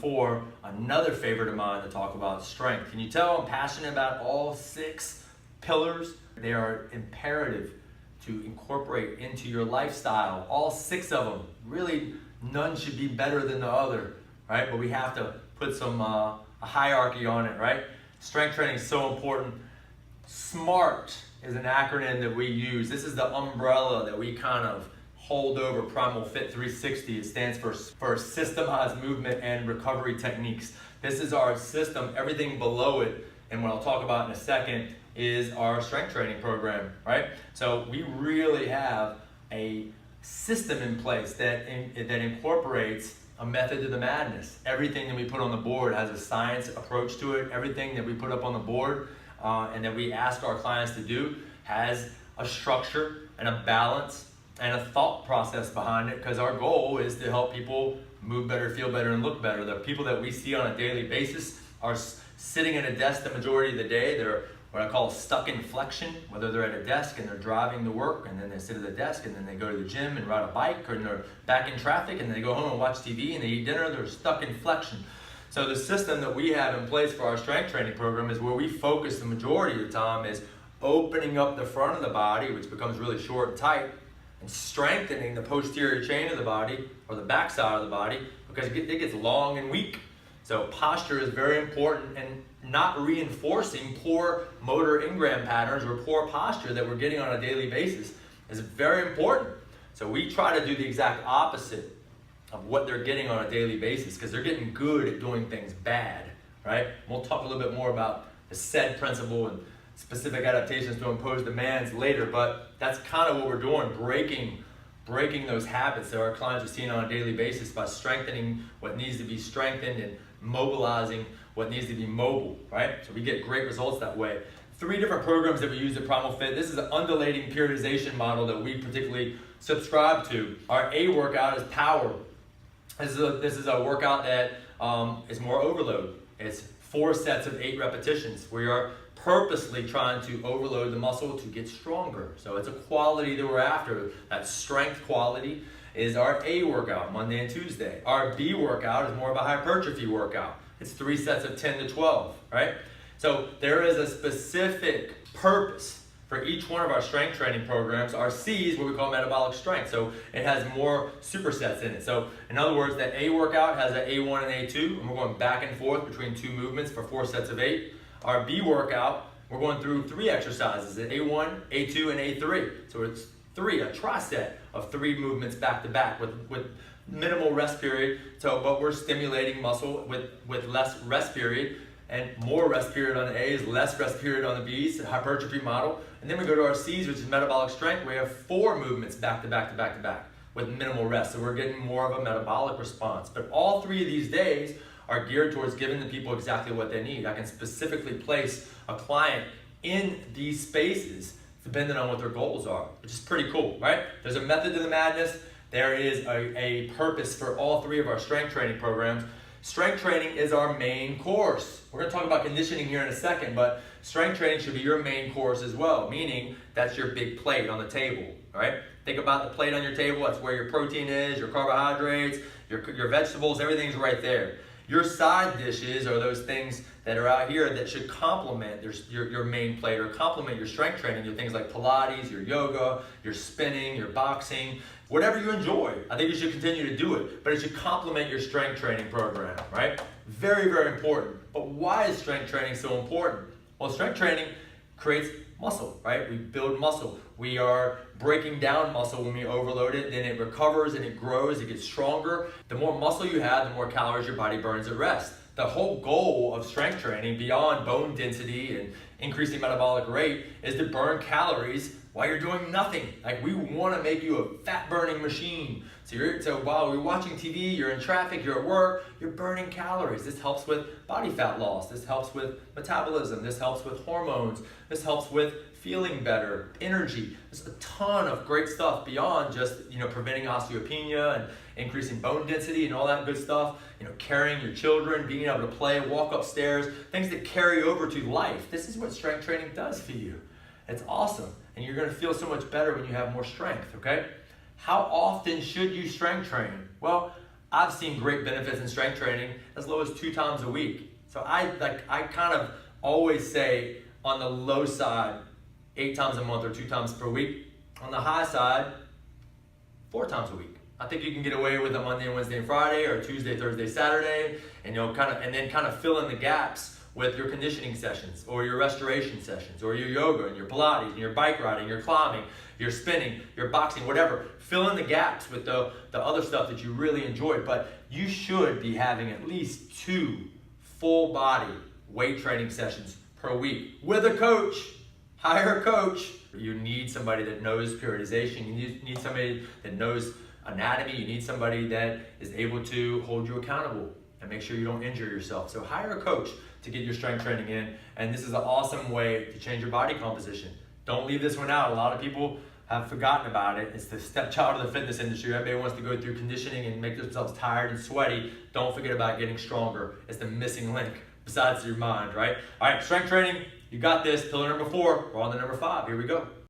4, another favorite of mine to talk about, strength. Can you tell I'm passionate about all 6 pillars? They are imperative to incorporate into your lifestyle. All 6 of them. Really, none should be better than the other, right? But we have to put some a hierarchy on it, right? Strength training is so important. SMART is an acronym that we use. This is the umbrella that we kind of hold over Primal Fit 360. It stands for Systemized Movement and Recovery Techniques. This is our system. Everything below it, and what I'll talk about in a second, is our strength training program, right? So we really have a system in place that incorporates a method to the madness. Everything that we put on the board has a science approach to it. Everything that we put up on the board and that we ask our clients to do has a structure and a balance and a thought process behind it, because our goal is to help people move better, feel better, and look better. The people that we see on a daily basis are sitting at a desk the majority of the day. They're what I call stuck in flexion, whether they're at a desk and they're driving to work, and then they sit at the desk, and then they go to the gym and ride a bike, or they're back in traffic and they go home and watch TV and they eat dinner. They're stuck in flexion. So the system that we have in place for our strength training program is where we focus the majority of the time is opening up the front of the body, which becomes really short and tight, and strengthening the posterior chain of the body, or the back side of the body, because it gets long and weak. So posture is very important, and not reinforcing poor motor engram patterns or poor posture that we're getting on a daily basis is very important. So we try to do the exact opposite of what they're getting on a daily basis, because they're getting good at doing things bad, right? We'll talk a little bit more about the SAID principle and specific adaptations to impose demands later, but that's kind of what we're doing, breaking those habits that our clients are seeing on a daily basis by strengthening what needs to be strengthened and mobilizing what needs to be mobile, right? So we get great results that way. 3 different programs that we use at Primal Fit. This is an undulating periodization model that we particularly subscribe to. Our A workout is power. This is a workout that is more overload. It's 4 sets of 8 repetitions. We are purposely trying to overload the muscle to get stronger. So it's a quality that we're after. That strength quality is our A workout, Monday and Tuesday. Our B workout is more of a hypertrophy workout. It's 3 sets of 10 to 12, right? So there is a specific purpose for each one of our strength training programs. Our C is what we call metabolic strength. So it has more supersets in it. So in other words, that A workout has an A1 and A2, and we're going back and forth between 2 movements for 4 sets of 8. Our B workout, we're going through 3 exercises, at A1, A2, and A3. So it's a triset of 3 movements back to back with minimal rest period. So, but we're stimulating muscle with less rest period, and more rest period on the A's, less rest period on the B's, the hypertrophy model. And then we go to our C's, which is metabolic strength. We have 4 movements back to back to back to back with minimal rest. So we're getting more of a metabolic response. But all 3 of these days are geared towards giving the people exactly what they need. I can specifically place a client in these spaces depending on what their goals are, which is pretty cool, right? There's a method to the madness. There is a purpose for all 3 of our strength training programs. Strength training is our main course. We're going to talk about conditioning here in a second, but strength training should be your main course as well, meaning that's your big plate on the table, all right? Think about the plate on your table. That's where your protein is, your carbohydrates, your vegetables, everything's right there. Your side dishes are those things that are out here that should complement your main plate, or complement your strength training. Your things like Pilates, your yoga, your spinning, your boxing, whatever you enjoy. I think you should continue to do it, but it should complement your strength training program, right? Very, very important. But why is strength training so important? Well, strength training creates muscle, right? We build muscle. We are breaking down muscle when we overload it, then it recovers and it grows, it gets stronger. The more muscle you have, the more calories your body burns at rest. The whole goal of strength training, beyond bone density and increasing metabolic rate, is to burn calories while you're doing nothing. Like, we want to make you a fat burning machine. So while you're watching TV, you're in traffic, you're at work, you're burning calories. This helps with body fat loss. This helps with metabolism. This helps with hormones. This helps with feeling better, energy. There's a ton of great stuff beyond just, preventing osteopenia and increasing bone density and all that good stuff. Carrying your children, being able to play, walk upstairs, things that carry over to life. This is what strength training does for you. It's awesome. And you're going to feel so much better when you have more strength, okay? How often should you strength train? Well, I've seen great benefits in strength training as low as 2 times a week. So I kind of always say on the low side, 8 times a month or 2 times per week. On the high side, 4 times a week. I think you can get away with a Monday, Wednesday, and Friday, or Tuesday, Thursday, Saturday, and then fill in the gaps with your conditioning sessions, or your restoration sessions, or your yoga, and your Pilates, and your bike riding, your climbing, your spinning, your boxing, whatever. Fill in the gaps with the other stuff that you really enjoy. But you should be having at least 2 full body weight training sessions per week with a coach. Hire a coach. You need somebody that knows periodization. You need somebody that knows anatomy. You need somebody that is able to hold you accountable and make sure you don't injure yourself. So hire a coach to get your strength training in. And this is an awesome way to change your body composition. Don't leave this one out. A lot of people have forgotten about it. It's the stepchild of the fitness industry. Everybody wants to go through conditioning and make themselves tired and sweaty. Don't forget about getting stronger. It's the missing link besides your mind, right? All right, strength training. You got this. Pillar number 4. We're on to number 5. Here we go.